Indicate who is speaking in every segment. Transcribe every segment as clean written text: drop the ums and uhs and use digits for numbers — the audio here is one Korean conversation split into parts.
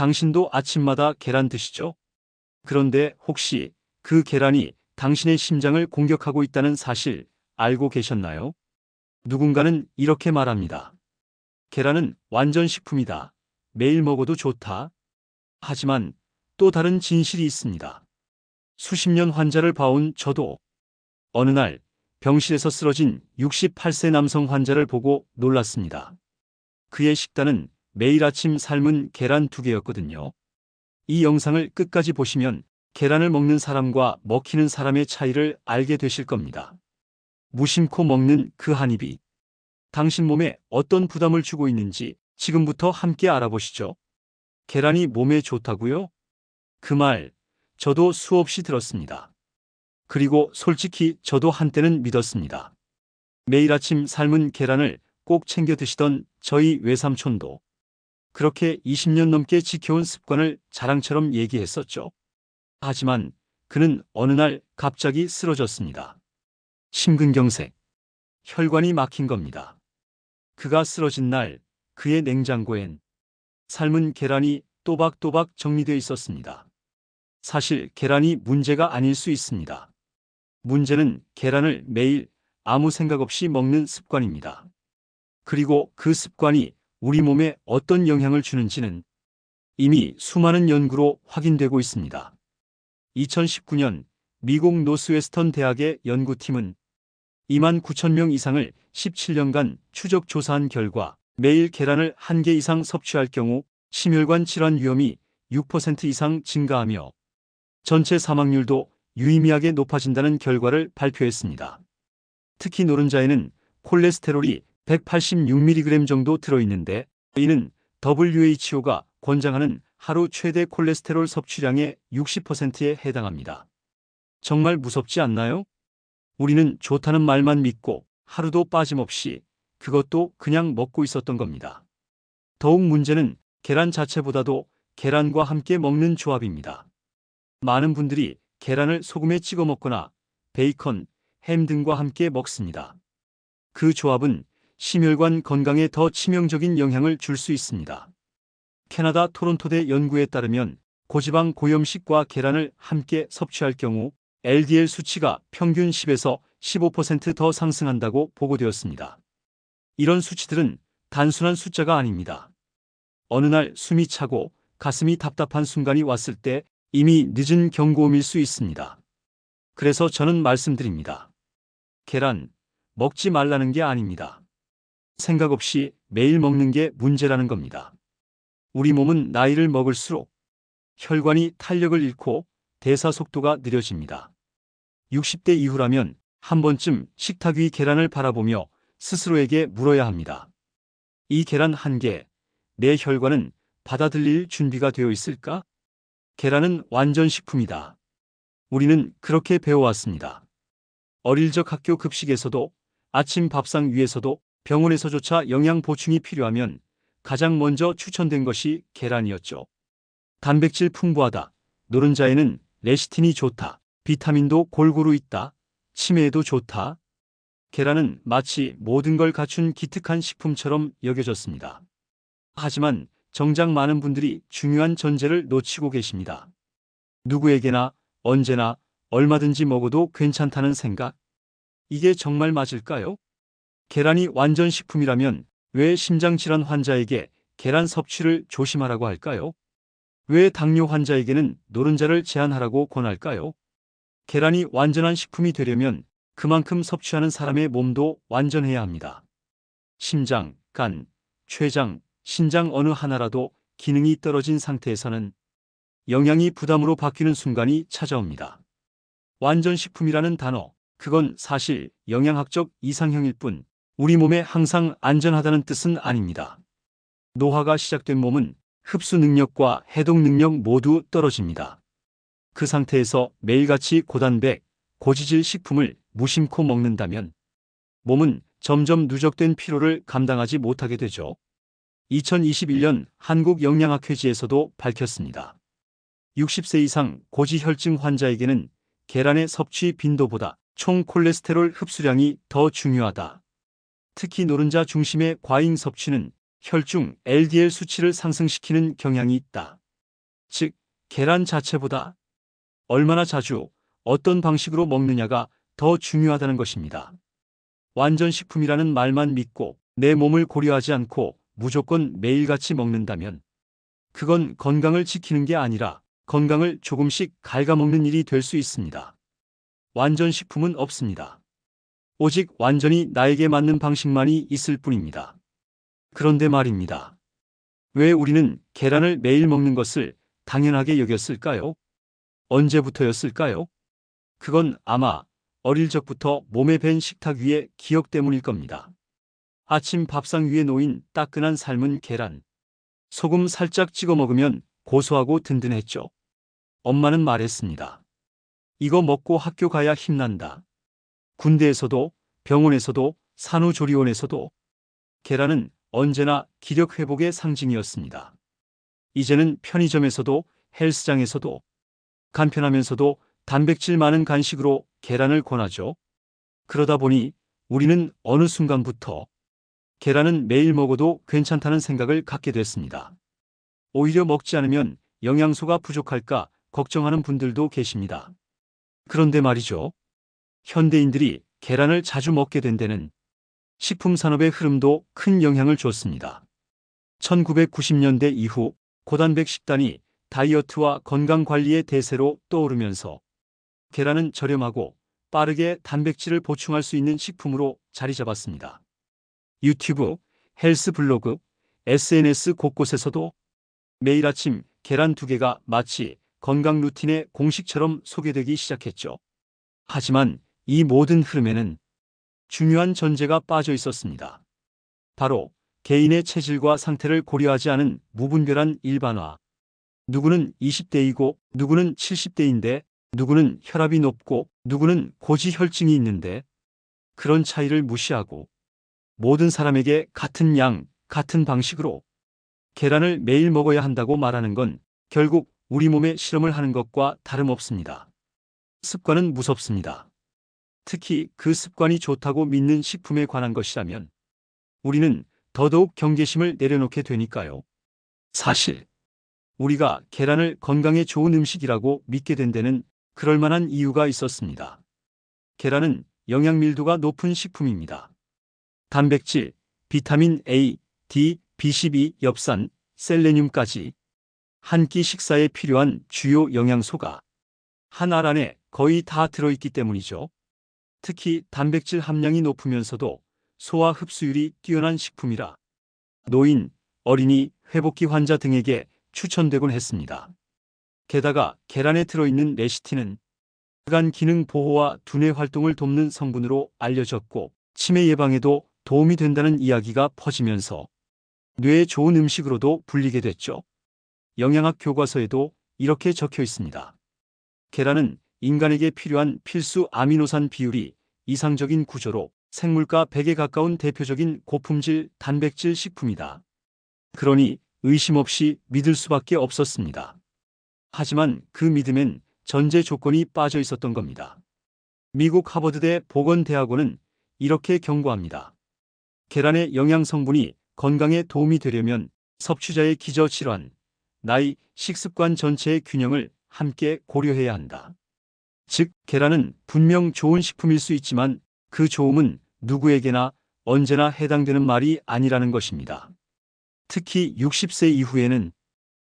Speaker 1: 당신도 아침마다 계란 드시죠? 그런데 혹시 그 계란이 당신의 심장을 공격하고 있다는 사실 알고 계셨나요? 누군가는 이렇게 말합니다. 계란은 완전 식품이다. 매일 먹어도 좋다. 하지만 또 다른 진실이 있습니다. 수십 년 환자를 봐온 저도 어느 날 병실에서 쓰러진 68세 남성 환자를 보고 놀랐습니다. 그의 식단은 매일 아침 삶은 계란 2개였거든요. 이 영상을 끝까지 보시면 계란을 먹는 사람과 먹히는 사람의 차이를 알게 되실 겁니다. 무심코 먹는 그 한 입이 당신 몸에 어떤 부담을 주고 있는지 지금부터 함께 알아보시죠. 계란이 몸에 좋다고요? 그 말 저도 수없이 들었습니다. 그리고 솔직히 저도 한때는 믿었습니다. 매일 아침 삶은 계란을 꼭 챙겨 드시던 저희 외삼촌도 그렇게 20년 넘게 지켜온 습관을 자랑처럼 얘기했었죠. 하지만 그는 어느 날 갑자기 쓰러졌습니다. 심근경색, 혈관이 막힌 겁니다. 그가 쓰러진 날 그의 냉장고엔 삶은 계란이 또박또박 정리되어 있었습니다. 사실 계란이 문제가 아닐 수 있습니다. 문제는 계란을 매일 아무 생각 없이 먹는 습관입니다. 그리고 그 습관이 우리 몸에 어떤 영향을 주는지는 이미 수많은 연구로 확인되고 있습니다. 2019년 미국 노스웨스턴 대학의 연구팀은 29,000명 이상을 17년간 추적 조사한 결과 매일 계란을 1개 이상 섭취할 경우 심혈관 질환 위험이 6% 이상 증가하며 전체 사망률도 유의미하게 높아진다는 결과를 발표했습니다. 특히 노른자에는 콜레스테롤이 186mg 정도 들어있는데 이는 WHO가 권장하는 하루 최대 콜레스테롤 섭취량의 60%에 해당합니다. 정말 무섭지 않나요? 우리는 좋다는 말만 믿고 하루도 빠짐없이 그것도 그냥 먹고 있었던 겁니다. 더욱 문제는 계란 자체보다도 계란과 함께 먹는 조합입니다. 많은 분들이 계란을 소금에 찍어 먹거나 베이컨, 햄 등과 함께 먹습니다. 그 조합은 심혈관 건강에 더 치명적인 영향을 줄 수 있습니다. 캐나다 토론토대 연구에 따르면 고지방 고염식과 계란을 함께 섭취할 경우 LDL 수치가 평균 10에서 15% 더 상승한다고 보고되었습니다. 이런 수치들은 단순한 숫자가 아닙니다. 어느 날 숨이 차고 가슴이 답답한 순간이 왔을 때 이미 늦은 경고음일 수 있습니다. 그래서 저는 말씀드립니다. 계란, 먹지 말라는 게 아닙니다. 생각 없이 매일 먹는 게 문제라는 겁니다. 우리 몸은 나이를 먹을수록 혈관이 탄력을 잃고 대사 속도가 느려집니다. 60대 이후라면 한 번쯤 식탁 위 계란을 바라보며 스스로에게 물어야 합니다. 이 계란 1개, 내 혈관은 받아들일 준비가 되어 있을까? 계란은 완전 식품이다. 우리는 그렇게 배워왔습니다. 어릴 적 학교 급식에서도 아침 밥상 위에서도 병원에서조차 영양 보충이 필요하면 가장 먼저 추천된 것이 계란이었죠. 단백질 풍부하다. 노른자에는 레시틴이 좋다. 비타민도 골고루 있다. 치매에도 좋다. 계란은 마치 모든 걸 갖춘 기특한 식품처럼 여겨졌습니다. 하지만 정작 많은 분들이 중요한 전제를 놓치고 계십니다. 누구에게나 언제나 얼마든지 먹어도 괜찮다는 생각? 이게 정말 맞을까요? 계란이 완전 식품이라면 왜 심장질환 환자에게 계란 섭취를 조심하라고 할까요? 왜 당뇨 환자에게는 노른자를 제한하라고 권할까요? 계란이 완전한 식품이 되려면 그만큼 섭취하는 사람의 몸도 완전해야 합니다. 심장, 간, 췌장, 신장 어느 하나라도 기능이 떨어진 상태에서는 영양이 부담으로 바뀌는 순간이 찾아옵니다. 완전 식품이라는 단어, 그건 사실 영양학적 이상형일 뿐 우리 몸에 항상 안전하다는 뜻은 아닙니다. 노화가 시작된 몸은 흡수 능력과 해독 능력 모두 떨어집니다. 그 상태에서 매일같이 고단백, 고지질 식품을 무심코 먹는다면 몸은 점점 누적된 피로를 감당하지 못하게 되죠. 2021년 한국영양학회지에서도 밝혔습니다. 60세 이상 고지혈증 환자에게는 계란의 섭취 빈도보다 총 콜레스테롤 흡수량이 더 중요하다. 특히 노른자 중심의 과잉 섭취는 혈중 LDL 수치를 상승시키는 경향이 있다. 즉, 계란 자체보다 얼마나 자주 어떤 방식으로 먹느냐가 더 중요하다는 것입니다. 완전식품이라는 말만 믿고 내 몸을 고려하지 않고 무조건 매일같이 먹는다면 그건 건강을 지키는 게 아니라 건강을 조금씩 갉아먹는 일이 될 수 있습니다. 완전식품은 없습니다. 오직 완전히 나에게 맞는 방식만이 있을 뿐입니다. 그런데 말입니다. 왜 우리는 계란을 매일 먹는 것을 당연하게 여겼을까요? 언제부터였을까요? 그건 아마 어릴 적부터 몸에 밴 식탁 위의 기억 때문일 겁니다. 아침 밥상 위에 놓인 따끈한 삶은 계란. 소금 살짝 찍어 먹으면 고소하고 든든했죠. 엄마는 말했습니다. 이거 먹고 학교 가야 힘난다. 군대에서도 병원에서도 산후조리원에서도 계란은 언제나 기력 회복의 상징이었습니다. 이제는 편의점에서도 헬스장에서도 간편하면서도 단백질 많은 간식으로 계란을 권하죠. 그러다 보니 우리는 어느 순간부터 계란은 매일 먹어도 괜찮다는 생각을 갖게 됐습니다. 오히려 먹지 않으면 영양소가 부족할까 걱정하는 분들도 계십니다. 그런데 말이죠. 현대인들이 계란을 자주 먹게 된 데는 식품 산업의 흐름도 큰 영향을 줬습니다. 1990년대 이후 고단백 식단이 다이어트와 건강 관리의 대세로 떠오르면서 계란은 저렴하고 빠르게 단백질을 보충할 수 있는 식품으로 자리 잡았습니다. 유튜브, 헬스 블로그, SNS 곳곳에서도 매일 아침 계란 2개가 마치 건강 루틴의 공식처럼 소개되기 시작했죠. 하지만 이 모든 흐름에는 중요한 전제가 빠져 있었습니다. 바로 개인의 체질과 상태를 고려하지 않은 무분별한 일반화. 누구는 20대이고 누구는 70대인데 누구는 혈압이 높고 누구는 고지혈증이 있는데 그런 차이를 무시하고 모든 사람에게 같은 양, 같은 방식으로 계란을 매일 먹어야 한다고 말하는 건 결국 우리 몸에 실험을 하는 것과 다름없습니다. 습관은 무섭습니다. 특히 그 습관이 좋다고 믿는 식품에 관한 것이라면 우리는 더더욱 경계심을 내려놓게 되니까요. 사실 우리가 계란을 건강에 좋은 음식이라고 믿게 된 데는 그럴 만한 이유가 있었습니다. 계란은 영양 밀도가 높은 식품입니다. 단백질, 비타민 A, D, B12, 엽산, 셀레늄까지 한 끼 식사에 필요한 주요 영양소가 한 알 안에 거의 다 들어있기 때문이죠. 특히 단백질 함량이 높으면서도 소화 흡수율이 뛰어난 식품이라 노인, 어린이, 회복기 환자 등에게 추천되곤 했습니다. 게다가 계란에 들어있는 레시틴은 간 기능 보호와 두뇌 활동을 돕는 성분으로 알려졌고 치매 예방에도 도움이 된다는 이야기가 퍼지면서 뇌에 좋은 음식으로도 불리게 됐죠. 영양학 교과서에도 이렇게 적혀 있습니다. 계란은 인간에게 필요한 필수 아미노산 비율이 이상적인 구조로 생물가 100에 가까운 대표적인 고품질 단백질 식품이다. 그러니 의심 없이 믿을 수밖에 없었습니다. 하지만 그 믿음엔 전제 조건이 빠져 있었던 겁니다. 미국 하버드대 보건대학원은 이렇게 경고합니다. 계란의 영양 성분이 건강에 도움이 되려면 섭취자의 기저질환, 나이, 식습관 전체의 균형을 함께 고려해야 한다. 즉, 계란은 분명 좋은 식품일 수 있지만 그 좋음은 누구에게나 언제나 해당되는 말이 아니라는 것입니다. 특히 60세 이후에는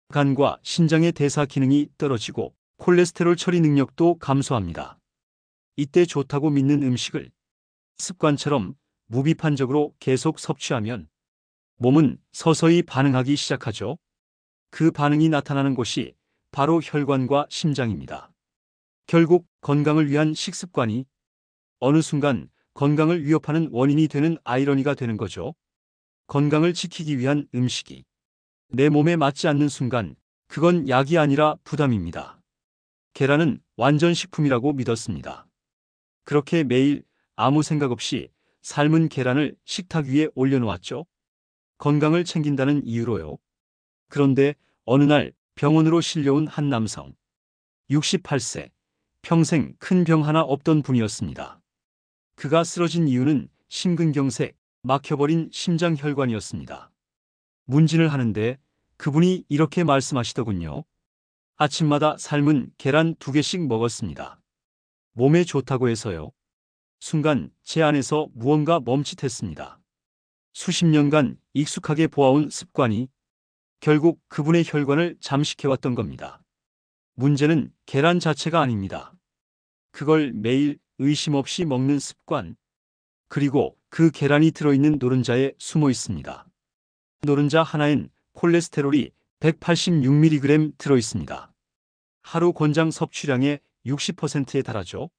Speaker 1: 간과 신장의 대사 기능이 떨어지고 콜레스테롤 처리 능력도 감소합니다. 이때 좋다고 믿는 음식을 습관처럼 무비판적으로 계속 섭취하면 몸은 서서히 반응하기 시작하죠. 그 반응이 나타나는 곳이 바로 혈관과 심장입니다. 결국 건강을 위한 식습관이 어느 순간 건강을 위협하는 원인이 되는 아이러니가 되는 거죠. 건강을 지키기 위한 음식이 내 몸에 맞지 않는 순간 그건 약이 아니라 부담입니다. 계란은 완전 식품이라고 믿었습니다. 그렇게 매일 아무 생각 없이 삶은 계란을 식탁 위에 올려놓았죠. 건강을 챙긴다는 이유로요. 그런데 어느 날 병원으로 실려온 한 남성. 68세, 평생 큰 병 하나 없던 분이었습니다. 그가 쓰러진 이유는 심근경색, 막혀버린 심장혈관이었습니다. 문진을 하는데 그분이 이렇게 말씀하시더군요. 아침마다 삶은 계란 2개씩 먹었습니다. 몸에 좋다고 해서요. 순간 제 안에서 무언가 멈칫했습니다. 수십 년간 익숙하게 보아온 습관이 결국 그분의 혈관을 잠식해왔던 겁니다. 문제는 계란 자체가 아닙니다. 그걸 매일 의심 없이 먹는 습관, 그리고 그 계란이 들어있는 노른자에 숨어 있습니다. 노른자 하나엔 콜레스테롤이 186mg 들어있습니다. 하루 권장 섭취량의 60%에 달하죠.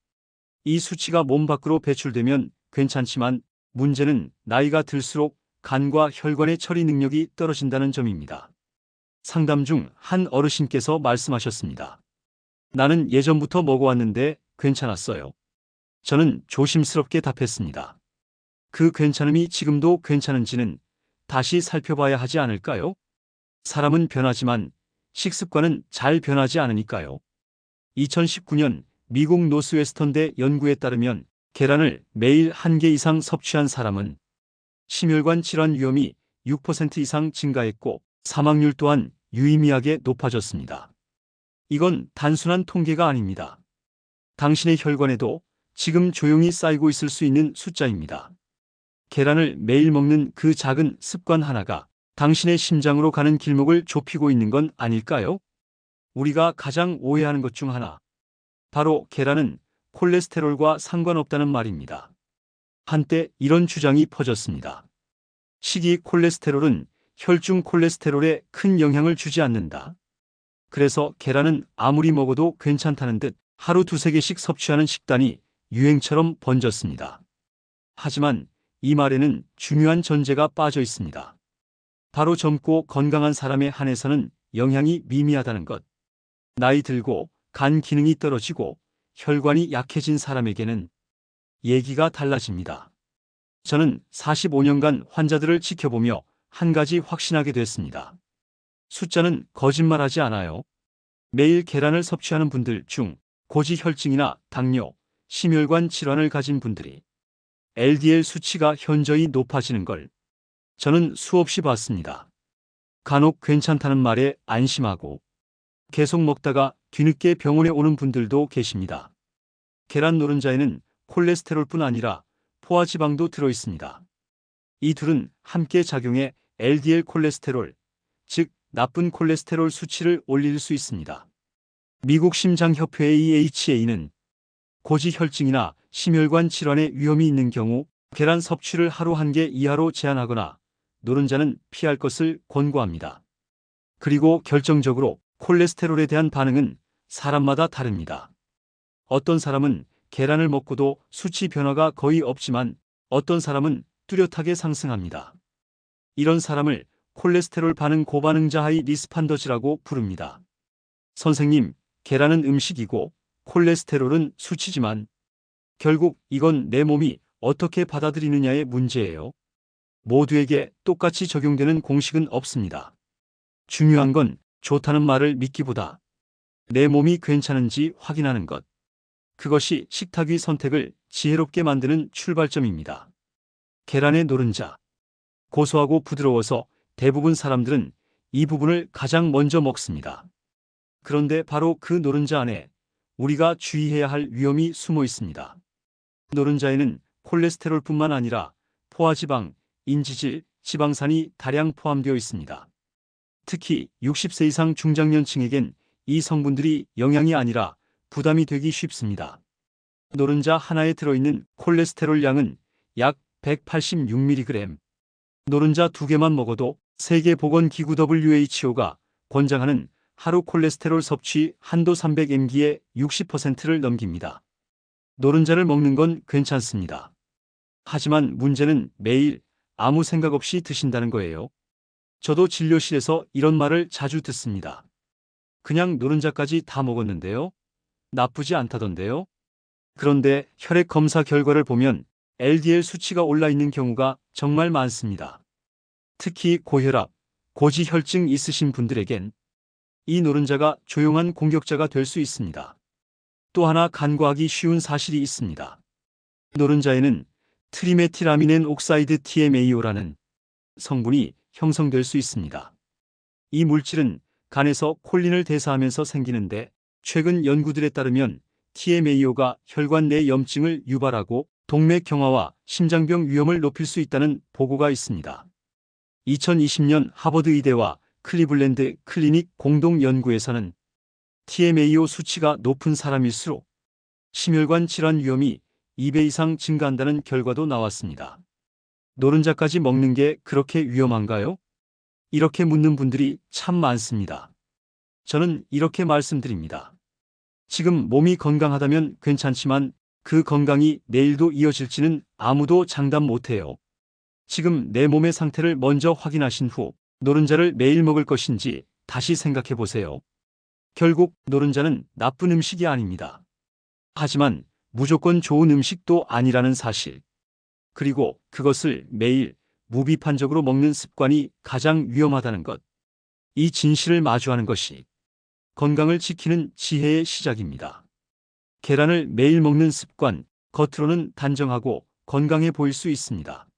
Speaker 1: 이 수치가 몸 밖으로 배출되면 괜찮지만 문제는 나이가 들수록 간과 혈관의 처리 능력이 떨어진다는 점입니다. 상담 중 한 어르신께서 말씀하셨습니다. 나는 예전부터 먹어왔는데 괜찮았어요. 저는 조심스럽게 답했습니다. 그 괜찮음이 지금도 괜찮은지는 다시 살펴봐야 하지 않을까요? 사람은 변하지만 식습관은 잘 변하지 않으니까요. 2019년 미국 노스웨스턴대 연구에 따르면 계란을 매일 1개 이상 섭취한 사람은 심혈관 질환 위험이 6% 이상 증가했고 사망률 또한 유의미하게 높아졌습니다. 이건 단순한 통계가 아닙니다. 당신의 혈관에도 지금 조용히 쌓이고 있을 수 있는 숫자입니다. 계란을 매일 먹는 그 작은 습관 하나가 당신의 심장으로 가는 길목을 좁히고 있는 건 아닐까요? 우리가 가장 오해하는 것 중 하나, 바로 계란은 콜레스테롤과 상관없다는 말입니다. 한때 이런 주장이 퍼졌습니다. 식이 콜레스테롤은 혈중 콜레스테롤에 큰 영향을 주지 않는다. 그래서 계란은 아무리 먹어도 괜찮다는 듯 하루 2~3개씩 섭취하는 식단이 유행처럼 번졌습니다. 하지만 이 말에는 중요한 전제가 빠져 있습니다. 바로 젊고 건강한 사람에 한해서는 영향이 미미하다는 것. 나이 들고 간 기능이 떨어지고 혈관이 약해진 사람에게는 얘기가 달라집니다. 저는 45년간 환자들을 지켜보며 한 가지 확신하게 됐습니다. 숫자는 거짓말하지 않아요. 매일 계란을 섭취하는 분들 중 고지혈증이나 당뇨, 심혈관 질환을 가진 분들이 LDL 수치가 현저히 높아지는 걸 저는 수없이 봤습니다. 간혹 괜찮다는 말에 안심하고 계속 먹다가 뒤늦게 병원에 오는 분들도 계십니다. 계란 노른자에는 콜레스테롤뿐 아니라 포화지방도 들어있습니다. 이 둘은 함께 작용해 LDL 콜레스테롤, 즉 나쁜 콜레스테롤 수치를 올릴 수 있습니다. 미국 심장협회 AHA는 고지혈증이나 심혈관 질환의 위험이 있는 경우 계란 섭취를 하루 1개 이하로 제한하거나 노른자는 피할 것을 권고합니다. 그리고 결정적으로 콜레스테롤에 대한 반응은 사람마다 다릅니다. 어떤 사람은 계란을 먹고도 수치 변화가 거의 없지만 어떤 사람은 뚜렷하게 상승합니다. 이런 사람을 콜레스테롤 반응 고반응자 하이 리스판더즈라고 부릅니다. 선생님, 계란은 음식이고 콜레스테롤은 수치지만 결국 이건 내 몸이 어떻게 받아들이느냐의 문제예요. 모두에게 똑같이 적용되는 공식은 없습니다. 중요한 건 좋다는 말을 믿기보다 내 몸이 괜찮은지 확인하는 것. 그것이 식탁 위 선택을 지혜롭게 만드는 출발점입니다. 계란의 노른자. 고소하고 부드러워서 대부분 사람들은 이 부분을 가장 먼저 먹습니다. 그런데 바로 그 노른자 안에 우리가 주의해야 할 위험이 숨어 있습니다. 노른자에는 콜레스테롤뿐만 아니라 포화지방, 인지질, 지방산이 다량 포함되어 있습니다. 특히 60세 이상 중장년층에겐 이 성분들이 영양이 아니라 부담이 되기 쉽습니다. 노른자 하나에 들어있는 콜레스테롤 양은 약 186mg. 노른자 2개만 먹어도 세계보건기구 WHO가 권장하는 하루 콜레스테롤 섭취 한도 300mg의 60%를 넘깁니다. 노른자를 먹는 건 괜찮습니다. 하지만 문제는 매일 아무 생각 없이 드신다는 거예요. 저도 진료실에서 이런 말을 자주 듣습니다. 그냥 노른자까지 다 먹었는데요. 나쁘지 않다던데요. 그런데 혈액 검사 결과를 보면 LDL 수치가 올라 있는 경우가 정말 많습니다. 특히 고혈압, 고지혈증 있으신 분들에겐 이 노른자가 조용한 공격자가 될 수 있습니다. 또 하나 간과하기 쉬운 사실이 있습니다. 노른자에는 트리메틸아미넨 옥사이드 TMAO라는 성분이 형성될 수 있습니다. 이 물질은 간에서 콜린을 대사하면서 생기는데 최근 연구들에 따르면 TMAO가 혈관 내 염증을 유발하고 동맥 경화와 심장병 위험을 높일 수 있다는 보고가 있습니다. 2020년 하버드 의대와 클리블랜드 클리닉 공동 연구에서는 TMAO 수치가 높은 사람일수록 심혈관 질환 위험이 2배 이상 증가한다는 결과도 나왔습니다. 노른자까지 먹는 게 그렇게 위험한가요? 이렇게 묻는 분들이 참 많습니다. 저는 이렇게 말씀드립니다. 지금 몸이 건강하다면 괜찮지만 그 건강이 내일도 이어질지는 아무도 장담 못해요. 지금 내 몸의 상태를 먼저 확인하신 후 노른자를 매일 먹을 것인지 다시 생각해 보세요. 결국 노른자는 나쁜 음식이 아닙니다. 하지만 무조건 좋은 음식도 아니라는 사실. 그리고 그것을 매일 무비판적으로 먹는 습관이 가장 위험하다는 것. 이 진실을 마주하는 것이 건강을 지키는 지혜의 시작입니다. 계란을 매일 먹는 습관, 겉으로는 단정하고 건강해 보일 수 있습니다.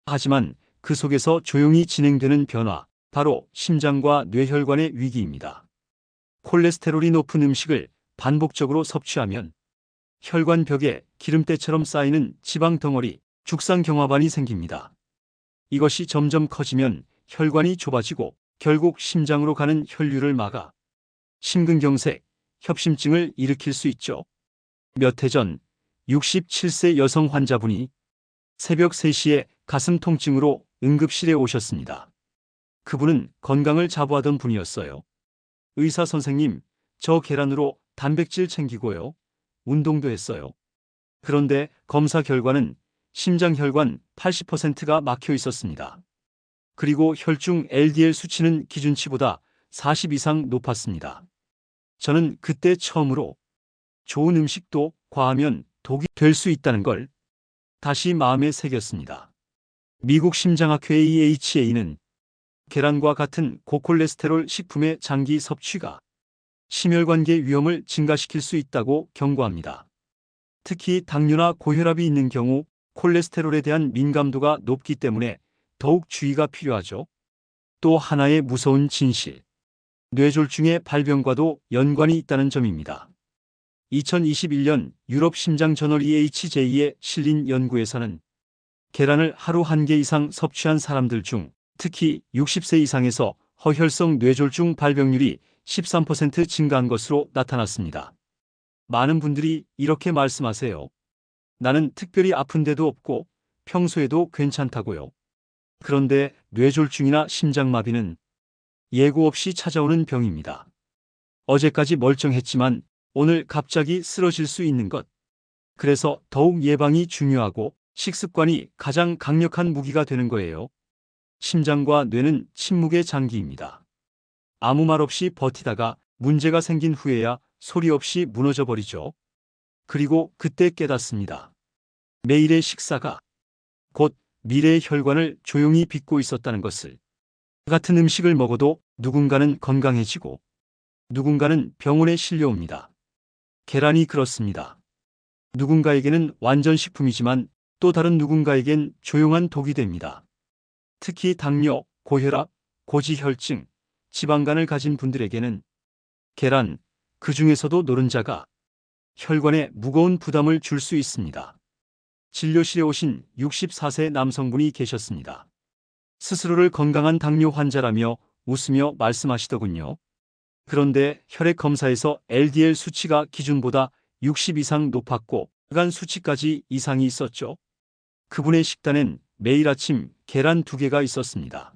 Speaker 1: 하지만 그 속에서 조용히 진행되는 변화, 바로 심장과 뇌혈관의 위기입니다. 콜레스테롤이 높은 음식을 반복적으로 섭취하면 혈관 벽에 기름때처럼 쌓이는 지방 덩어리, 죽상경화반이 생깁니다. 이것이 점점 커지면 혈관이 좁아지고 결국 심장으로 가는 혈류를 막아 심근경색, 협심증을 일으킬 수 있죠. 몇 해 전 67세 여성 환자분이 새벽 3시에 가슴 통증으로 응급실에 오셨습니다. 그분은 건강을 자부하던 분이었어요. 의사 선생님, 저 계란으로 단백질 챙기고요. 운동도 했어요. 그런데 검사 결과는 심장혈관 80%가 막혀 있었습니다. 그리고 혈중 LDL 수치는 기준치보다 40 이상 높았습니다. 저는 그때 처음으로 좋은 음식도 과하면 독이 될 수 있다는 걸 다시 마음에 새겼습니다. 미국 심장학회 EHA는 계란과 같은 고콜레스테롤 식품의 장기 섭취가 심혈관계 위험을 증가시킬 수 있다고 경고합니다. 특히 당뇨나 고혈압이 있는 경우 콜레스테롤에 대한 민감도가 높기 때문에 더욱 주의가 필요하죠. 또 하나의 무서운 진실. 뇌졸중의 발병과도 연관이 있다는 점입니다. 2021년 유럽 심장 저널 EHJ에 실린 연구에서는 계란을 하루 1개 이상 섭취한 사람들 중 특히 60세 이상에서 허혈성 뇌졸중 발병률이 13% 증가한 것으로 나타났습니다. 많은 분들이 이렇게 말씀하세요. 나는 특별히 아픈 데도 없고 평소에도 괜찮다고요. 그런데 뇌졸중이나 심장마비는 예고 없이 찾아오는 병입니다. 어제까지 멀쩡했지만 오늘 갑자기 쓰러질 수 있는 것. 그래서 더욱 예방이 중요하고 식습관이 가장 강력한 무기가 되는 거예요. 심장과 뇌는 침묵의 장기입니다. 아무 말 없이 버티다가 문제가 생긴 후에야 소리 없이 무너져 버리죠. 그리고 그때 깨닫습니다. 매일의 식사가 곧 미래의 혈관을 조용히 빚고 있었다는 것을. 같은 음식을 먹어도 누군가는 건강해지고 누군가는 병원에 실려옵니다. 계란이 그렇습니다. 누군가에게는 완전 식품이지만 또 다른 누군가에겐 조용한 독이 됩니다. 특히 당뇨, 고혈압, 고지혈증, 지방간을 가진 분들에게는 계란, 그 중에서도 노른자가 혈관에 무거운 부담을 줄 수 있습니다. 진료실에 오신 64세 남성분이 계셨습니다. 스스로를 건강한 당뇨 환자라며 웃으며 말씀하시더군요. 그런데 혈액 검사에서 LDL 수치가 기준보다 60 이상 높았고 간 수치까지 이상이 있었죠. 그분의 식단엔 매일 아침 계란 2개가 있었습니다.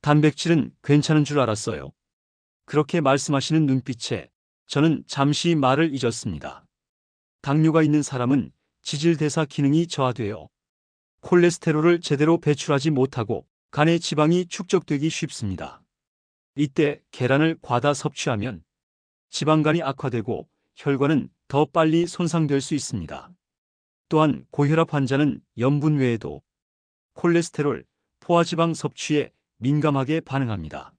Speaker 1: 단백질은 괜찮은 줄 알았어요. 그렇게 말씀하시는 눈빛에 저는 잠시 말을 잊었습니다. 당뇨가 있는 사람은 지질대사 기능이 저하되어 콜레스테롤을 제대로 배출하지 못하고 간의 지방이 축적되기 쉽습니다. 이때 계란을 과다 섭취하면 지방간이 악화되고 혈관은 더 빨리 손상될 수 있습니다. 또한 고혈압 환자는 염분 외에도 콜레스테롤, 포화지방 섭취에 민감하게 반응합니다.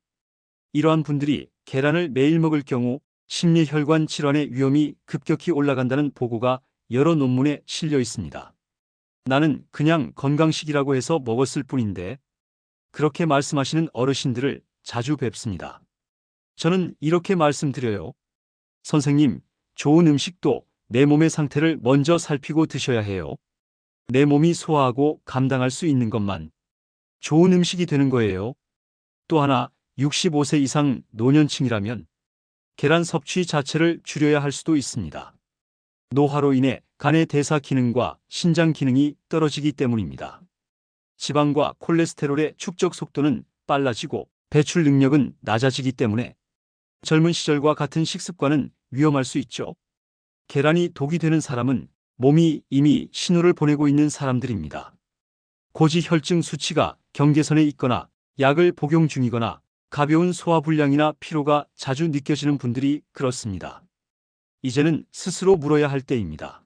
Speaker 1: 이러한 분들이 계란을 매일 먹을 경우 심리혈관 질환의 위험이 급격히 올라간다는 보고가 여러 논문에 실려 있습니다. 나는 그냥 건강식이라고 해서 먹었을 뿐인데 그렇게 말씀하시는 어르신들을 자주 뵙습니다. 저는 이렇게 말씀드려요. 선생님, 좋은 음식도 내 몸의 상태를 먼저 살피고 드셔야 해요. 내 몸이 소화하고 감당할 수 있는 것만 좋은 음식이 되는 거예요. 또 하나, 65세 이상 노년층이라면 계란 섭취 자체를 줄여야 할 수도 있습니다. 노화로 인해 간의 대사 기능과 신장 기능이 떨어지기 때문입니다. 지방과 콜레스테롤의 축적 속도는 빨라지고 배출 능력은 낮아지기 때문에 젊은 시절과 같은 식습관은 위험할 수 있죠. 계란이 독이 되는 사람은 몸이 이미 신호를 보내고 있는 사람들입니다. 고지혈증 수치가 경계선에 있거나 약을 복용 중이거나 가벼운 소화불량이나 피로가 자주 느껴지는 분들이 그렇습니다. 이제는 스스로 물어야 할 때입니다.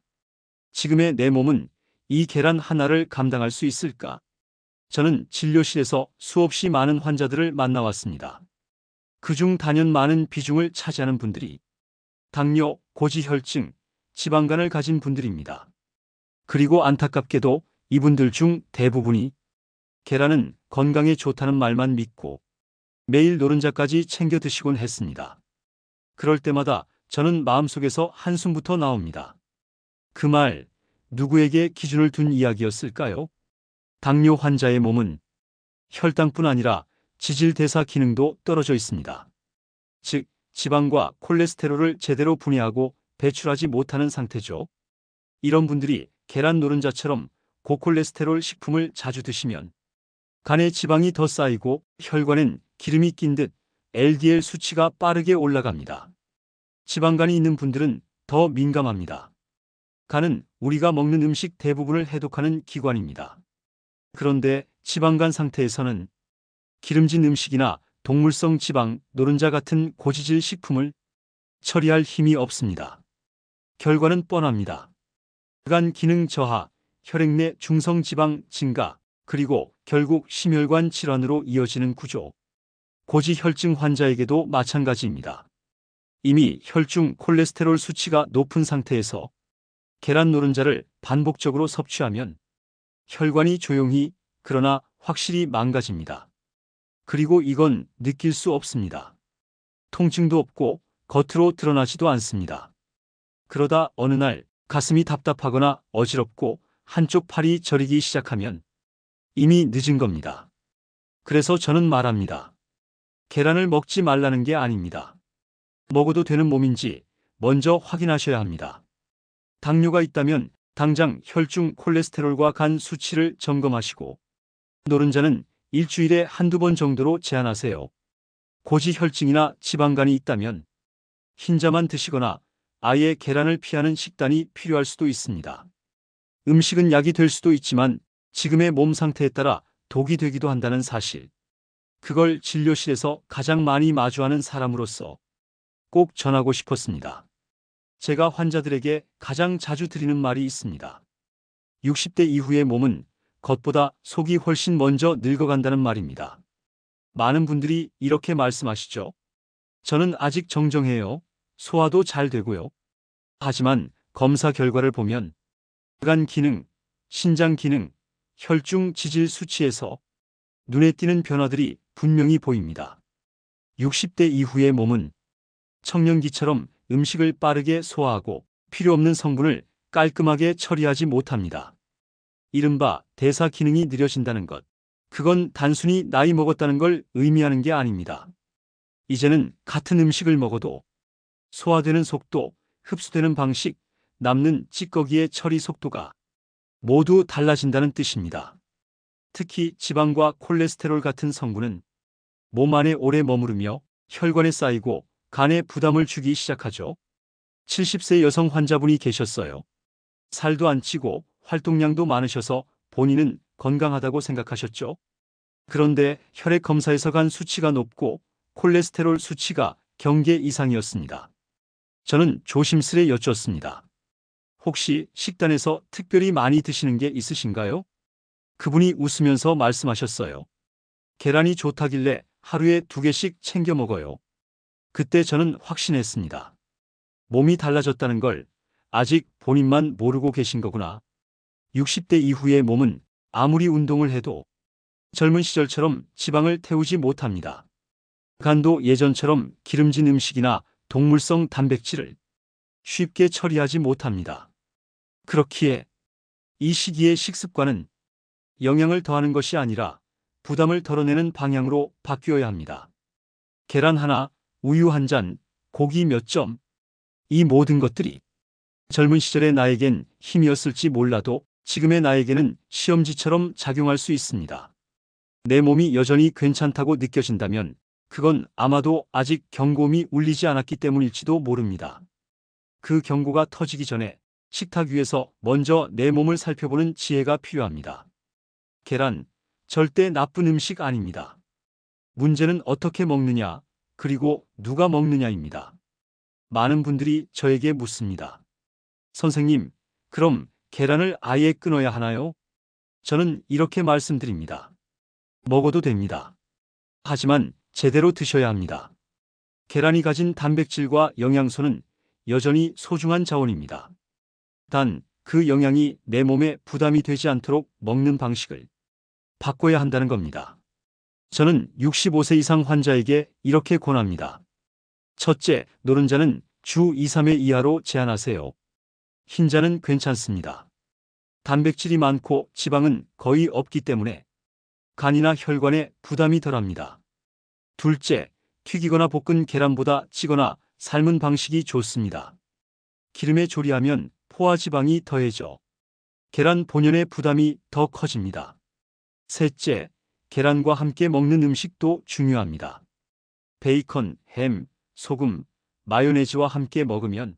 Speaker 1: 지금의 내 몸은 이 계란 하나를 감당할 수 있을까? 저는 진료실에서 수없이 많은 환자들을 만나왔습니다. 그중 단연 많은 비중을 차지하는 분들이 당뇨, 고지혈증, 지방간을 가진 분들입니다. 그리고 안타깝게도 이분들 중 대부분이 계란은 건강에 좋다는 말만 믿고 매일 노른자까지 챙겨 드시곤 했습니다. 그럴 때마다 저는 마음속에서 한숨부터 나옵니다. 그 말, 누구에게 기준을 둔 이야기였을까요? 당뇨 환자의 몸은 혈당뿐 아니라 지질대사 기능도 떨어져 있습니다. 즉, 지방과 콜레스테롤을 제대로 분해하고 배출하지 못하는 상태죠. 이런 분들이 계란 노른자처럼 고콜레스테롤 식품을 자주 드시면 간에 지방이 더 쌓이고 혈관엔 기름이 낀 듯 LDL 수치가 빠르게 올라갑니다. 지방간이 있는 분들은 더 민감합니다. 간은 우리가 먹는 음식 대부분을 해독하는 기관입니다. 그런데 지방간 상태에서는 기름진 음식이나 동물성 지방, 노른자 같은 고지질 식품을 처리할 힘이 없습니다. 결과는 뻔합니다. 간 기능 저하, 혈액 내 중성지방 증가, 그리고 결국 심혈관 질환으로 이어지는 구조. 고지혈증 환자에게도 마찬가지입니다. 이미 혈중 콜레스테롤 수치가 높은 상태에서 계란 노른자를 반복적으로 섭취하면 혈관이 조용히, 그러나 확실히 망가집니다. 그리고 이건 느낄 수 없습니다. 통증도 없고 겉으로 드러나지도 않습니다. 그러다 어느 날 가슴이 답답하거나 어지럽고 한쪽 팔이 저리기 시작하면 이미 늦은 겁니다. 그래서 저는 말합니다. 계란을 먹지 말라는 게 아닙니다. 먹어도 되는 몸인지 먼저 확인하셔야 합니다. 당뇨가 있다면 당장 혈중 콜레스테롤과 간 수치를 점검하시고 노른자는 일주일에 한두 번 정도로 제한하세요. 고지혈증이나 지방간이 있다면 흰자만 드시거나 아예 계란을 피하는 식단이 필요할 수도 있습니다. 음식은 약이 될 수도 있지만 지금의 몸 상태에 따라 독이 되기도 한다는 사실. 그걸 진료실에서 가장 많이 마주하는 사람으로서 꼭 전하고 싶었습니다. 제가 환자들에게 가장 자주 드리는 말이 있습니다. 60대 이후의 몸은 겉보다 속이 훨씬 먼저 늙어간다는 말입니다. 많은 분들이 이렇게 말씀하시죠. 저는 아직 정정해요. 소화도 잘 되고요. 하지만 검사 결과를 보면 간 기능, 신장 기능, 혈중 지질 수치에서 눈에 띄는 변화들이 분명히 보입니다. 60대 이후의 몸은 청년기처럼 음식을 빠르게 소화하고 필요 없는 성분을 깔끔하게 처리하지 못합니다. 이른바 대사 기능이 느려진다는 것. 그건 단순히 나이 먹었다는 걸 의미하는 게 아닙니다. 이제는 같은 음식을 먹어도 소화되는 속도, 흡수되는 방식, 남는 찌꺼기의 처리 속도가 모두 달라진다는 뜻입니다. 특히 지방과 콜레스테롤 같은 성분은 몸 안에 오래 머무르며 혈관에 쌓이고 간에 부담을 주기 시작하죠. 70세 여성 환자분이 계셨어요. 살도 안 찌고 활동량도 많으셔서 본인은 건강하다고 생각하셨죠. 그런데 혈액 검사에서 간 수치가 높고 콜레스테롤 수치가 경계 이상이었습니다. 저는 조심스레 여쭙습니다. 혹시 식단에서 특별히 많이 드시는 게 있으신가요? 그분이 웃으면서 말씀하셨어요. 계란이 좋다길래 하루에 2개씩 챙겨 먹어요. 그때 저는 확신했습니다. 몸이 달라졌다는 걸 아직 본인만 모르고 계신 거구나. 60대 이후의 몸은 아무리 운동을 해도 젊은 시절처럼 지방을 태우지 못합니다. 간도 예전처럼 기름진 음식이나 동물성 단백질을 쉽게 처리하지 못합니다. 그렇기에 이 시기의 식습관은 영양을 더하는 것이 아니라 부담을 덜어내는 방향으로 바뀌어야 합니다. 계란 하나, 우유 한 잔, 고기 몇 점, 이 모든 것들이 젊은 시절의 나에겐 힘이었을지 몰라도 지금의 나에게는 시험지처럼 작용할 수 있습니다. 내 몸이 여전히 괜찮다고 느껴진다면 그건 아마도 아직 경고음이 울리지 않았기 때문일지도 모릅니다. 그 경고가 터지기 전에 식탁 위에서 먼저 내 몸을 살펴보는 지혜가 필요합니다. 계란, 절대 나쁜 음식 아닙니다. 문제는 어떻게 먹느냐, 그리고 누가 먹느냐입니다. 많은 분들이 저에게 묻습니다. 선생님, 그럼 계란을 아예 끊어야 하나요? 저는 이렇게 말씀드립니다. 먹어도 됩니다. 하지만 제대로 드셔야 합니다. 계란이 가진 단백질과 영양소는 여전히 소중한 자원입니다. 단, 그 영양이 내 몸에 부담이 되지 않도록 먹는 방식을 바꿔야 한다는 겁니다. 저는 65세 이상 환자에게 이렇게 권합니다. 첫째, 노른자는 주 2, 3회 이하로 제한하세요. 흰자는 괜찮습니다. 단백질이 많고 지방은 거의 없기 때문에 간이나 혈관에 부담이 덜합니다. 둘째, 튀기거나 볶은 계란보다 찌거나 삶은 방식이 좋습니다. 기름에 조리하면 포화지방이 더해져 계란 본연의 부담이 더 커집니다. 셋째, 계란과 함께 먹는 음식도 중요합니다. 베이컨, 햄, 소금, 마요네즈와 함께 먹으면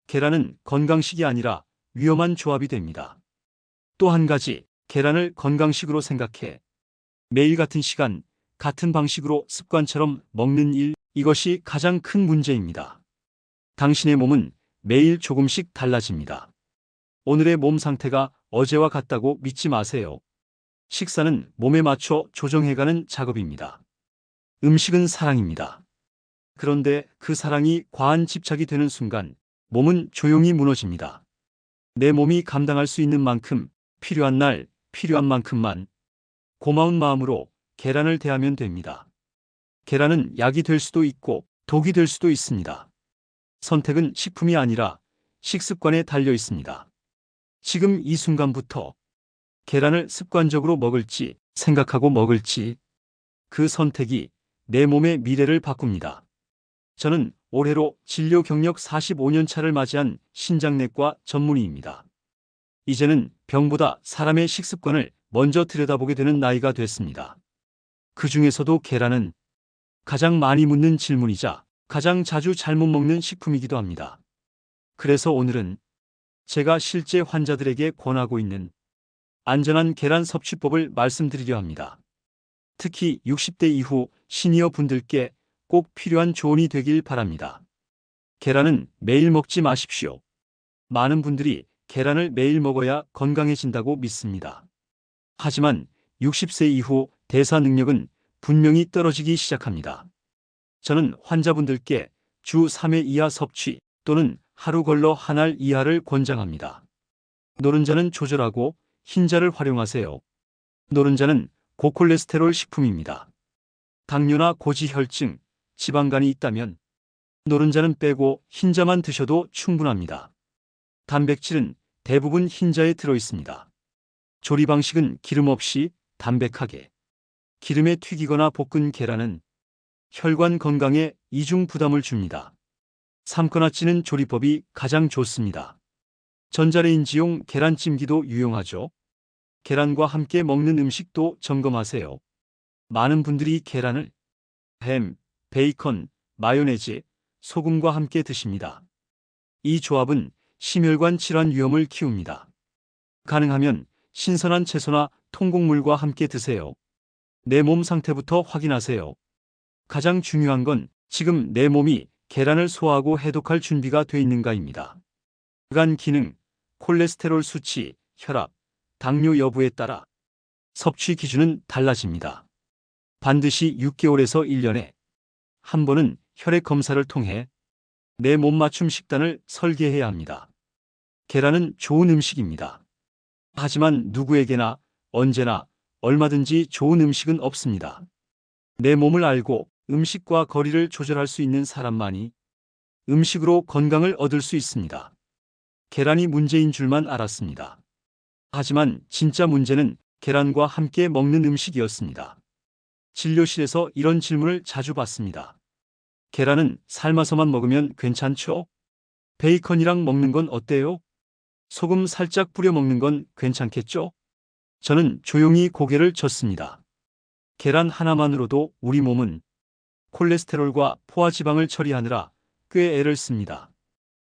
Speaker 1: 계란은 건강식이 아니라 위험한 조합이 됩니다. 또 한 가지, 계란을 건강식으로 생각해 매일 같은 시간, 같은 방식으로 습관처럼 먹는 일, 이것이 가장 큰 문제입니다. 당신의 몸은 매일 조금씩 달라집니다. 오늘의 몸 상태가 어제와 같다고 믿지 마세요. 식사는 몸에 맞춰 조정해가는 작업입니다. 음식은 사랑입니다. 그런데 그 사랑이 과한 집착이 되는 순간 몸은 조용히 무너집니다. 내 몸이 감당할 수 있는 만큼, 필요한 날, 필요한 만큼만 고마운 마음으로 계란을 대하면 됩니다. 계란은 약이 될 수도 있고 독이 될 수도 있습니다. 선택은 식품이 아니라 식습관에 달려 있습니다. 지금 이 순간부터 계란을 습관적으로 먹을지 생각하고 먹을지 그 선택이 내 몸의 미래를 바꿉니다. 저는 올해로 진료 경력 45년 차를 맞이한 신장내과 전문의입니다. 이제는 병보다 사람의 식습관을 먼저 들여다보게 되는 나이가 됐습니다. 그 중에서도 계란은 가장 많이 묻는 질문이자 가장 자주 잘못 먹는 식품이기도 합니다. 그래서 오늘은 제가 실제 환자들에게 권하고 있는 안전한 계란 섭취법을 말씀드리려 합니다. 특히 60대 이후 시니어 분들께 꼭 필요한 조언이 되길 바랍니다. 계란은 매일 먹지 마십시오. 많은 분들이 계란을 매일 먹어야 건강해진다고 믿습니다. 하지만 60세 이후 대사 능력은 분명히 떨어지기 시작합니다. 저는 환자분들께 주 3회 이하 섭취 또는 하루 걸러 한 알 이하를 권장합니다. 노른자는 조절하고 흰자를 활용하세요. 노른자는 고콜레스테롤 식품입니다. 당뇨나 고지혈증, 지방간이 있다면 노른자는 빼고 흰자만 드셔도 충분합니다. 단백질은 대부분 흰자에 들어 있습니다. 조리 방식은 기름 없이 담백하게. 기름에 튀기거나 볶은 계란은 혈관 건강에 이중 부담을 줍니다. 삶거나 찌는 조리법이 가장 좋습니다. 전자레인지용 계란찜기도 유용하죠. 계란과 함께 먹는 음식도 점검하세요. 많은 분들이 계란을 햄, 베이컨, 마요네즈, 소금과 함께 드십니다. 이 조합은 심혈관 질환 위험을 키웁니다. 가능하면 신선한 채소나 통곡물과 함께 드세요. 내 몸 상태부터 확인하세요. 가장 중요한 건 지금 내 몸이 계란을 소화하고 해독할 준비가 돼 있는가입니다. 간 기능, 콜레스테롤 수치, 혈압, 당뇨 여부에 따라 섭취 기준은 달라집니다. 반드시 6개월에서 1년에 한 번은 혈액 검사를 통해 내 몸 맞춤 식단을 설계해야 합니다. 계란은 좋은 음식입니다. 하지만 누구에게나 언제나 얼마든지 좋은 음식은 없습니다. 내 몸을 알고 음식과 거리를 조절할 수 있는 사람만이 음식으로 건강을 얻을 수 있습니다. 계란이 문제인 줄만 알았습니다. 하지만 진짜 문제는 계란과 함께 먹는 음식이었습니다. 진료실에서 이런 질문을 자주 받습니다. 계란은 삶아서만 먹으면 괜찮죠? 베이컨이랑 먹는 건 어때요? 소금 살짝 뿌려 먹는 건 괜찮겠죠? 저는 조용히 고개를 젓습니다. 계란 하나만으로도 우리 몸은 콜레스테롤과 포화지방을 처리하느라 꽤 애를 씁니다.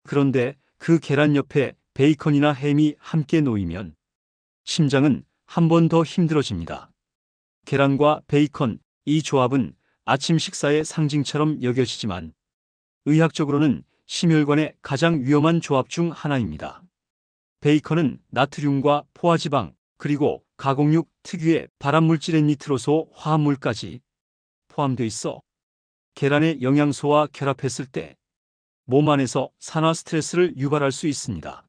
Speaker 1: 그런데 그 계란 옆에 베이컨이나 햄이 함께 놓이면 심장은 한 번 더 힘들어집니다. 계란과 베이컨, 이 조합은 아침 식사의 상징처럼 여겨지지만 의학적으로는 심혈관의 가장 위험한 조합 중 하나입니다. 베이컨은 나트륨과 포화지방, 그리고 가공육 특유의 발암물질인 니트로소 화합물까지 포함되어 있어 계란의 영양소와 결합했을 때 몸 안에서 산화 스트레스를 유발할 수 있습니다.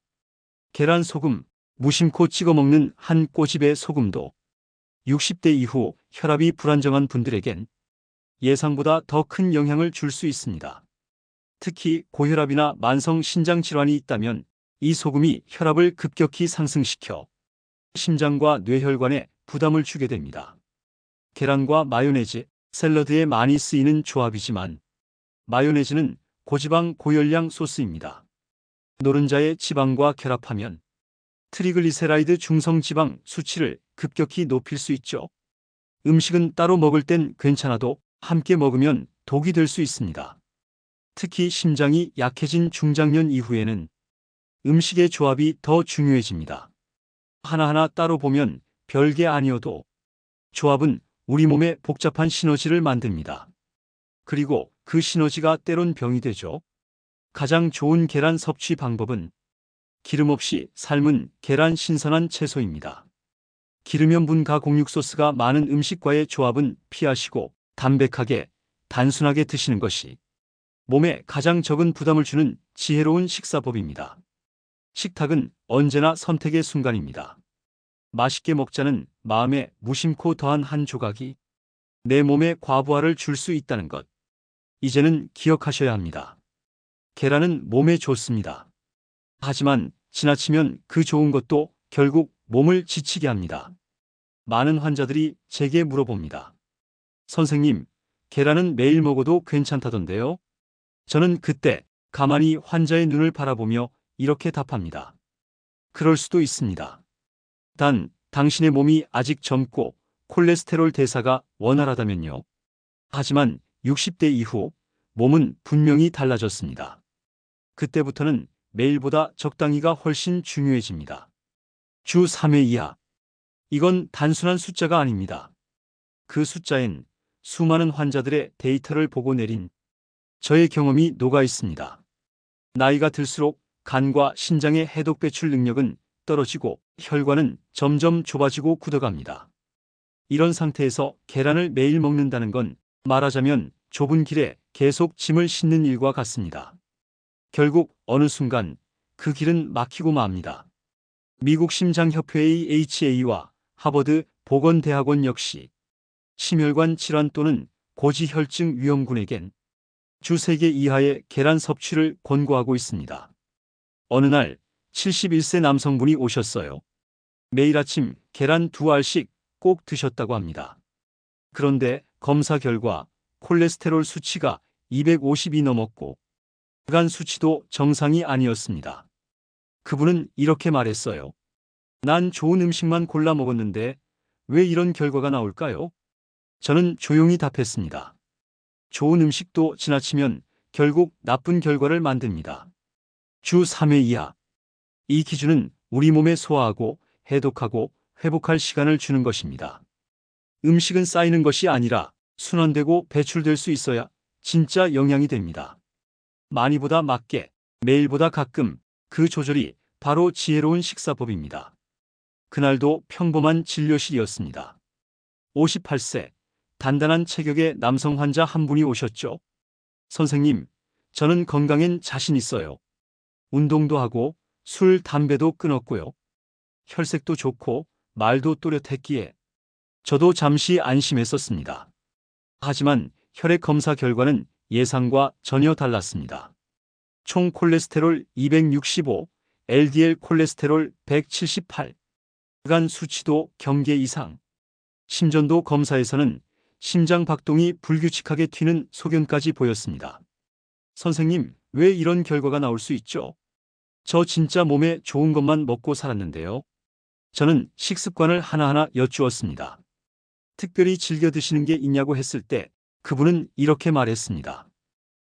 Speaker 1: 계란 소금, 무심코 찍어 먹는 한 꼬집의 소금도 60대 이후 혈압이 불안정한 분들에겐 예상보다 더 큰 영향을 줄 수 있습니다. 특히 고혈압이나 만성 신장 질환이 있다면 이 소금이 혈압을 급격히 상승시켜 심장과 뇌혈관에 부담을 주게 됩니다. 계란과 마요네즈, 샐러드에 많이 쓰이는 조합이지만 마요네즈는 고지방 고열량 소스입니다. 노른자의 지방과 결합하면 트리글리세라이드 중성 지방 수치를 급격히 높일 수 있죠. 음식은 따로 먹을 땐 괜찮아도 함께 먹으면 독이 될 수 있습니다. 특히 심장이 약해진 중장년 이후에는 음식의 조합이 더 중요해집니다. 하나하나 따로 보면 별게 아니어도 조합은 우리 몸에 복잡한 시너지를 만듭니다. 그리고 그 시너지가 때론 병이 되죠. 가장 좋은 계란 섭취 방법은 기름 없이 삶은 계란 신선한 채소입니다. 기름염분 가공육 소스가 많은 음식과의 조합은 피하시고 담백하게, 단순하게 드시는 것이 몸에 가장 적은 부담을 주는 지혜로운 식사법입니다. 식탁은 언제나 선택의 순간입니다. 맛있게 먹자는 마음에 무심코 더한 한 조각이 내 몸에 과부하를 줄 수 있다는 것. 이제는 기억하셔야 합니다. 계란은 몸에 좋습니다. 하지만 지나치면 그 좋은 것도 결국 몸을 지치게 합니다. 많은 환자들이 제게 물어봅니다. 선생님, 계란은 매일 먹어도 괜찮다던데요? 저는 그때 가만히 환자의 눈을 바라보며 이렇게 답합니다. 그럴 수도 있습니다. 단, 당신의 몸이 아직 젊고 콜레스테롤 대사가 원활하다면요. 하지만 60대 이후 몸은 분명히 달라졌습니다. 그때부터는 매일보다 적당히가 훨씬 중요해집니다. 주 3회 이하. 이건 단순한 숫자가 아닙니다. 그 숫자엔 수많은 환자들의 데이터를 보고 내린 저의 경험이 녹아 있습니다. 나이가 들수록 간과 신장의 해독 배출 능력은 떨어지고 혈관은 점점 좁아지고 굳어갑니다. 이런 상태에서 계란을 매일 먹는다는 건 말하자면 좁은 길에 계속 짐을 싣는 일과 같습니다. 결국 어느 순간 그 길은 막히고 맙니다. 미국 심장협회의 HA와 하버드 보건대학원 역시 심혈관 질환 또는 고지혈증 위험군에겐 주 3개 이하의 계란 섭취를 권고하고 있습니다. 어느 날 71세 남성분이 오셨어요. 매일 아침 계란 2알씩 꼭 드셨다고 합니다. 그런데 검사 결과 콜레스테롤 수치가 250이 넘었고 간 수치도 정상이 아니었습니다. 그분은 이렇게 말했어요. 난 좋은 음식만 골라 먹었는데 왜 이런 결과가 나올까요? 저는 조용히 답했습니다. 좋은 음식도 지나치면 결국 나쁜 결과를 만듭니다. 주 3회 이하. 이 기준은 우리 몸에 소화하고 해독하고 회복할 시간을 주는 것입니다. 음식은 쌓이는 것이 아니라 순환되고 배출될 수 있어야 진짜 영양이 됩니다. 많이보다 맞게, 매일보다 가끔, 그 조절이 바로 지혜로운 식사법입니다. 그날도 평범한 진료실이었습니다. 58세, 단단한 체격의 남성 환자 한 분이 오셨죠. 선생님, 저는 건강엔 자신 있어요. 운동도 하고 술, 담배도 끊었고요. 혈색도 좋고 말도 또렷했기에 저도 잠시 안심했었습니다. 하지만 혈액 검사 결과는 예상과 전혀 달랐습니다. 총 콜레스테롤 265, LDL 콜레스테롤 178, 간 수치도 경계 이상. 심전도 검사에서는 심장 박동이 불규칙하게 튀는 소견까지 보였습니다. 선생님, 왜 이런 결과가 나올 수 있죠? 저 진짜 몸에 좋은 것만 먹고 살았는데요. 저는 식습관을 하나하나 여쭈었습니다. 특별히 즐겨 드시는 게 있냐고 했을 때 그분은 이렇게 말했습니다.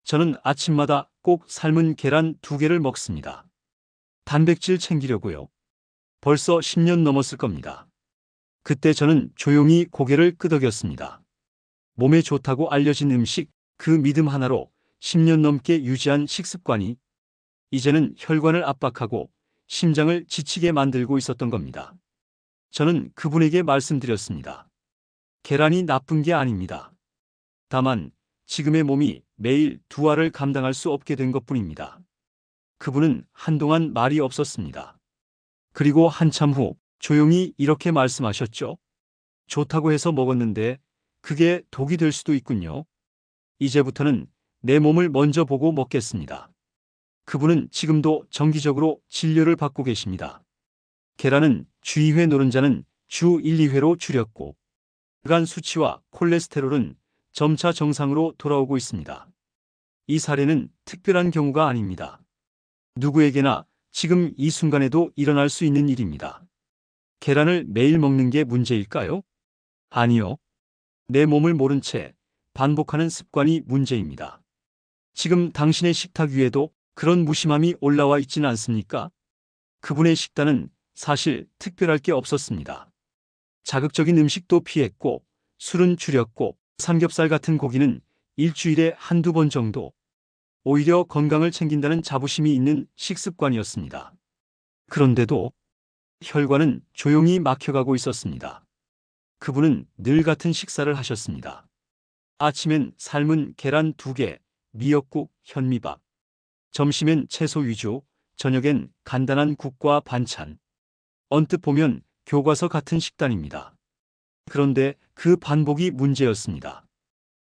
Speaker 1: 저는 아침마다 꼭 삶은 계란 2개를 먹습니다. 단백질 챙기려고요. 벌써 10년 넘었을 겁니다. 그때 저는 조용히 고개를 끄덕였습니다. 몸에 좋다고 알려진 음식, 그 믿음 하나로 10년 넘게 유지한 식습관이 이제는 혈관을 압박하고 심장을 지치게 만들고 있었던 겁니다. 저는 그분에게 말씀드렸습니다. 계란이 나쁜 게 아닙니다. 다만 지금의 몸이 매일 2알을 감당할 수 없게 된 것뿐입니다. 그분은 한동안 말이 없었습니다. 그리고 한참 후 조용히 이렇게 말씀하셨죠. 좋다고 해서 먹었는데 그게 독이 될 수도 있군요. 이제부터는 내 몸을 먼저 보고 먹겠습니다. 그분은 지금도 정기적으로 진료를 받고 계십니다. 계란은 주 2회 노른자는 주 1, 2회로 줄였고 간 수치와 콜레스테롤은 점차 정상으로 돌아오고 있습니다. 이 사례는 특별한 경우가 아닙니다. 누구에게나 지금 이 순간에도 일어날 수 있는 일입니다. 계란을 매일 먹는 게 문제일까요? 아니요. 내 몸을 모른 채 반복하는 습관이 문제입니다. 지금 당신의 식탁 위에도 그런 무심함이 올라와 있지는 않습니까? 그분의 식단은 사실 특별할 게 없었습니다. 자극적인 음식도 피했고, 술은 줄였고, 삼겹살 같은 고기는 일주일에 한두 번 정도. 오히려 건강을 챙긴다는 자부심이 있는 식습관이었습니다. 그런데도 혈관은 조용히 막혀가고 있었습니다. 그분은 늘 같은 식사를 하셨습니다. 아침엔 삶은 계란 2개, 미역국, 현미밥. 점심엔 채소 위주, 저녁엔 간단한 국과 반찬. 언뜻 보면 교과서 같은 식단입니다. 그런데 그 반복이 문제였습니다.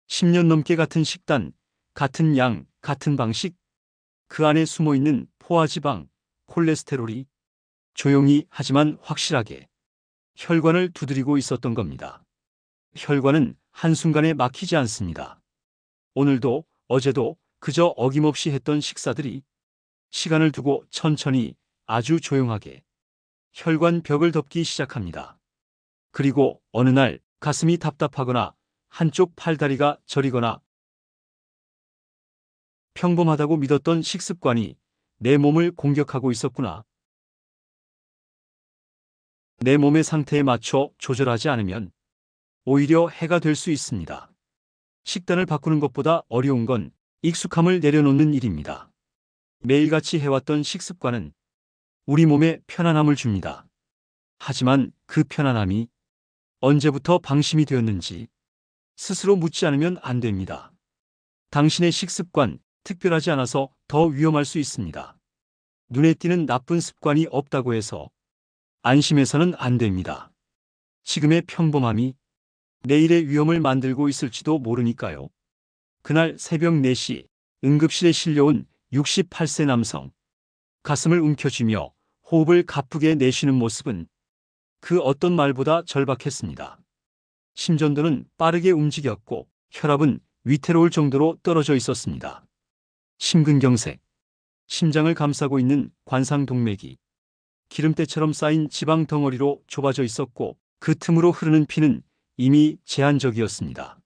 Speaker 1: 10년 넘게 같은 식단, 같은 양, 같은 방식. 그 안에 숨어있는 포화지방, 콜레스테롤이 조용히 하지만 확실하게 혈관을 두드리고 있었던 겁니다. 혈관은 한순간에 막히지 않습니다. 오늘도 어제도 그저 어김없이 했던 식사들이 시간을 두고 천천히 아주 조용하게 혈관 벽을 덮기 시작합니다. 그리고 어느 날 가슴이 답답하거나 한쪽 팔다리가 저리거나 평범하다고 믿었던 식습관이 내 몸을 공격하고 있었구나. 내 몸의 상태에 맞춰 조절하지 않으면 오히려 해가 될 수 있습니다. 식단을 바꾸는 것보다 어려운 건 익숙함을 내려놓는 일입니다. 매일같이 해왔던 식습관은 우리 몸에 편안함을 줍니다. 하지만 그 편안함이 언제부터 방심이 되었는지 스스로 묻지 않으면 안 됩니다. 당신의 식습관, 특별하지 않아서 더 위험할 수 있습니다. 눈에 띄는 나쁜 습관이 없다고 해서 안심해서는 안 됩니다. 지금의 평범함이 내일의 위험을 만들고 있을지도 모르니까요. 그날 새벽 4시 응급실에 실려온 68세 남성. 가슴을 움켜쥐며 호흡을 가쁘게 내쉬는 모습은 그 어떤 말보다 절박했습니다. 심전도는 빠르게 움직였고 혈압은 위태로울 정도로 떨어져 있었습니다. 심근경색, 심장을 감싸고 있는 관상동맥이 기름때처럼 쌓인 지방 덩어리로 좁아져 있었고 그 틈으로 흐르는 피는 이미 제한적이었습니다.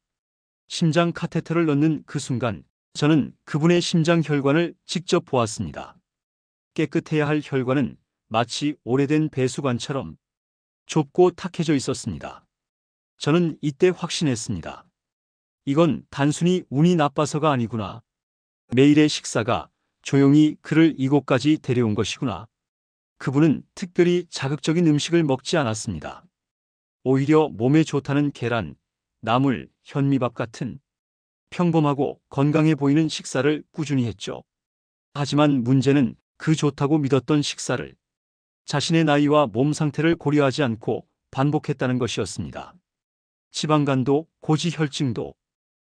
Speaker 1: 심장 카테터를 넣는 그 순간 저는 그분의 심장 혈관을 직접 보았습니다. 깨끗해야 할 혈관은 마치 오래된 배수관처럼 좁고 탁해져 있었습니다. 저는 이때 확신했습니다. 이건 단순히 운이 나빠서가 아니구나. 매일의 식사가 조용히 그를 이곳까지 데려온 것이구나. 그분은 특별히 자극적인 음식을 먹지 않았습니다. 오히려 몸에 좋다는 계란, 나물, 현미밥 같은 평범하고 건강해 보이는 식사를 꾸준히 했죠. 하지만 문제는 그 좋다고 믿었던 식사를 자신의 나이와 몸 상태를 고려하지 않고 반복했다는 것이었습니다. 지방간도, 고지혈증도,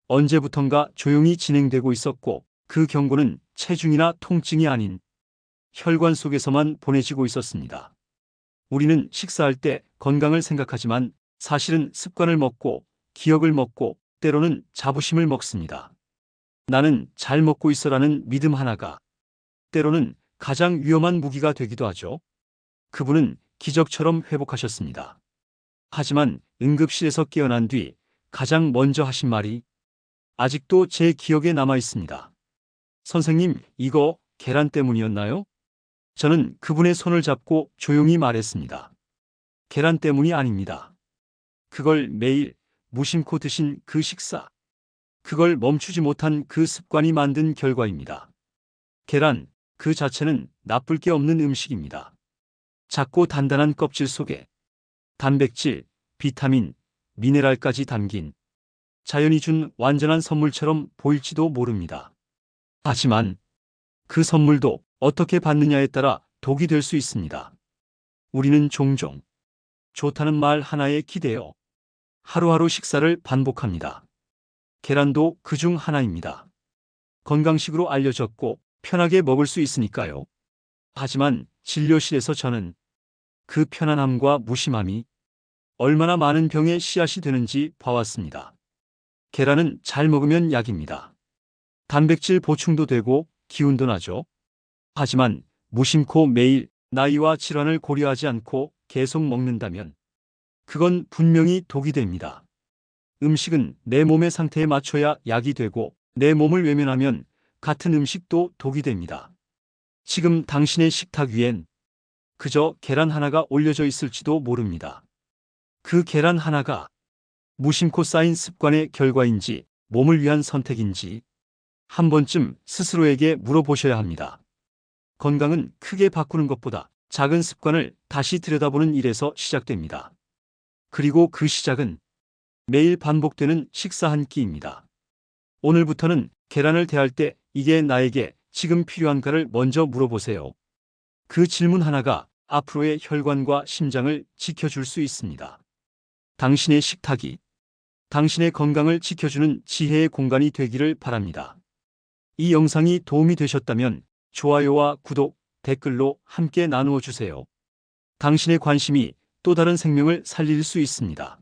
Speaker 1: 언제부턴가 조용히 진행되고 있었고 그 경고는 체중이나 통증이 아닌 혈관 속에서만 보내지고 있었습니다. 우리는 식사할 때 건강을 생각하지만 사실은 습관을 먹고 기억을 먹고 때로는 자부심을 먹습니다. 나는 잘 먹고 있어라는 믿음 하나가 때로는 가장 위험한 무기가 되기도 하죠. 그분은 기적처럼 회복하셨습니다. 하지만 응급실에서 깨어난 뒤 가장 먼저 하신 말이 아직도 제 기억에 남아 있습니다. 선생님, 이거 계란 때문이었나요? 저는 그분의 손을 잡고 조용히 말했습니다. 계란 때문이 아닙니다. 그걸 매일 무심코 드신 그 식사, 그걸 멈추지 못한 그 습관이 만든 결과입니다. 계란, 그 자체는 나쁠 게 없는 음식입니다. 작고 단단한 껍질 속에 단백질, 비타민, 미네랄까지 담긴 자연이 준 완전한 선물처럼 보일지도 모릅니다. 하지만 그 선물도 어떻게 받느냐에 따라 독이 될 수 있습니다. 우리는 종종 좋다는 말 하나에 기대어 하루하루 식사를 반복합니다. 계란도 그중 하나입니다. 건강식으로 알려졌고 편하게 먹을 수 있으니까요. 하지만 진료실에서 저는 그 편안함과 무심함이 얼마나 많은 병의 씨앗이 되는지 봐왔습니다. 계란은 잘 먹으면 약입니다. 단백질 보충도 되고 기운도 나죠. 하지만 무심코 매일 나이와 질환을 고려하지 않고 계속 먹는다면 그건 분명히 독이 됩니다. 음식은 내 몸의 상태에 맞춰야 약이 되고 내 몸을 외면하면 같은 음식도 독이 됩니다. 지금 당신의 식탁 위엔 그저 계란 하나가 올려져 있을지도 모릅니다. 그 계란 하나가 무심코 쌓인 습관의 결과인지 몸을 위한 선택인지 한 번쯤 스스로에게 물어보셔야 합니다. 건강은 크게 바꾸는 것보다 작은 습관을 다시 들여다보는 일에서 시작됩니다. 그리고 그 시작은 매일 반복되는 식사 한 끼입니다. 오늘부터는 계란을 대할 때 이게 나에게 지금 필요한가를 먼저 물어보세요. 그 질문 하나가 앞으로의 혈관과 심장을 지켜줄 수 있습니다. 당신의 식탁이 당신의 건강을 지켜주는 지혜의 공간이 되기를 바랍니다. 이 영상이 도움이 되셨다면 좋아요와 구독, 댓글로 함께 나누어 주세요. 당신의 관심이 또 다른 생명을 살릴 수 있습니다.